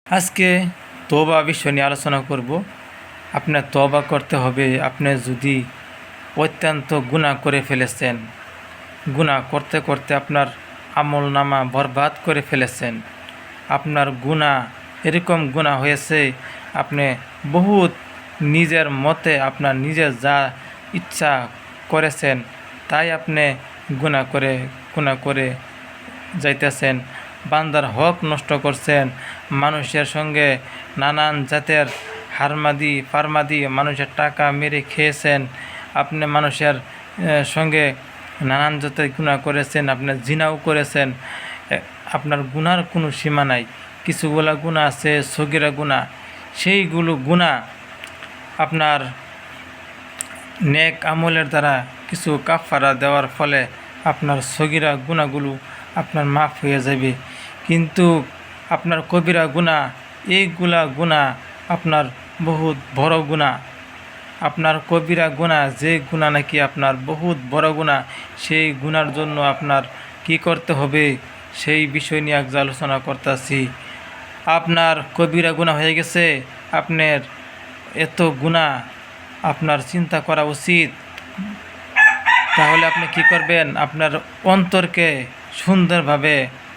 আজকে তওবা বিষয় নিয়ে আলোচনা করব। আপনার তওবা করতে হবে। আপনি যদি অত্যন্ত গুনাহ করে ফেলেছেন, গুনাহ করতে করতে আপনার আমল নামা বরবাদ করে ফেলেছেন, আপনার গুনাহ এরকম গুনাহ হয়েছে, আপনি বহুত নিজের মতে আপনার নিজের যা ইচ্ছা করেছেন তাই আপনি গুনাহ করে যাইতেছেন, বান্দার হক নষ্ট করছেন, মানুষের সঙ্গে নানান জাতের ফার্মাদি মানুষের টাকা মেরে খেয়েছেন, আপনি মানুষের সঙ্গে নানান জাতের গুনাহ করেছেন, আপনি জিনাও করেছেন। আপনার গুনার কোনো সীমা নাই। কিছুগুলা গুনাহ আছে সগীরা গুনাহ, সেইগুলো গুনাহ আপনার নেক আমলের দ্বারা কিছু কাফারা দেওয়ার ফলে আপনার সগীরা গুনাহগুলো আপনার মাফ হয়ে যাবে। কিন্তু আপনার কবিরা গুনাহ, এইগুলা গুনাহ আপনার বহুত বড় গুনাহ। আপনার কবিরা গুনাহ, যে গুনাহ নাকি আপনার বহুত বড় গুনাহ, সেই গুনার জন্য আপনার কি করতে হবে সেই বিষয় নিয়ে আজ আলোচনা করতেছি। আপনার কবিরা গুনাহ হয়ে গেছে, আপনার এত গুনাহ আপনার চিন্তা করা উচিত। তাহলে আপনি কি করবেন? আপনার অন্তরকে সুন্দরভাবে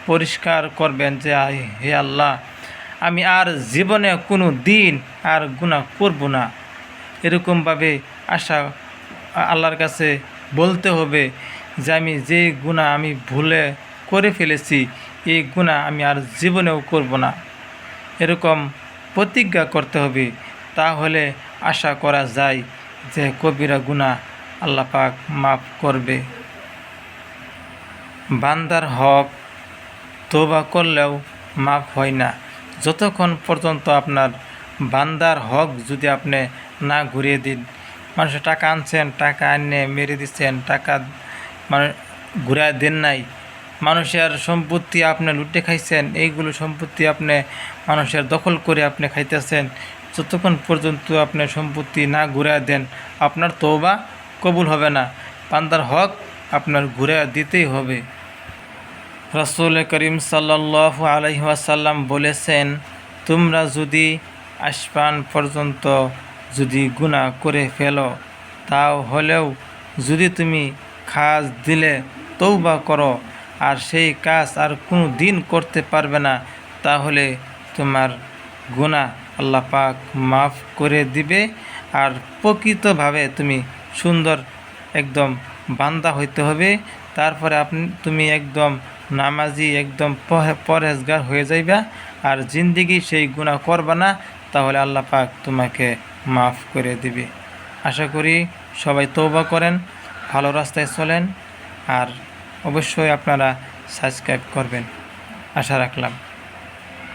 পরিষ্কার করবেন যে হে আল্লাহ, আমি আর জীবনে কোনো দিন আর গুনাহ করব না। এরকমভাবে আল্লাহর কাছে বলতে হবে যে আমি যে গুনাহ আমি ভুলে করে ফেলেছি, এই গুনাহ আমি আর জীবনেও করব না। এরকম প্রতিজ্ঞা করতে হবে। তাহলে আশা করা যায় যে কবিরা গুনাহ আল্লাহ পাক মাফ করবে। বান্দার হক তওবা করলেও মাফ হয় না যতক্ষণ পর্যন্ত আপনার বান্দার হক যদি আপনি না ঘুরিয়ে দিন। মানুষের টাকা আনছেন, টাকা আনে মেরে দিচ্ছেন, টাকা মানে ঘুরায় দেন নাই। মানুষের সম্পত্তি আপনি লুটে খাইছেন, এইগুলো সম্পত্তি আপনি মানুষের দখল করে আপনি খাইতেছেন। যতক্ষণ পর্যন্ত আপনি সম্পত্তি না ঘুরায় দেন, আপনার তওবা কবুল হবে না। বান্দার হক আপনার ঘুরায় দিতেই হবে। রাসূল করিম সাল্লাল্লাহু আলাইহি ওয়াসাল্লাম বলেছেন, তোমরা যদি আসমান পর্যন্ত যদি গুনাহ করে ফেলো, তাও হলেও যদি তুমি খাজ দিলে তওবা করো আর সেই কাজ আর কোনো দিন করতে পারবে না, তাহলে তোমার গুনাহ আল্লাহ পাক মাফ করে দিবে। আর প্রকৃতভাবে তুমি সুন্দর একদম বান্দা হইতে হবে। তারপরে তুমি একদম নামাজি, একদম পরহেজগার হয়ে যাইবা, আর জিন্দেগি সেই গুনাহ করবা না। তাহলে আল্লাহ পাক তোমাকে মাফ করে দিবে। আশা করি সবাই তওবা করেন, ভালো রাস্তায় চলেন, আর অবশ্যই আপনারা সাবস্ক্রাইব করবেন, আশা রাখলাম।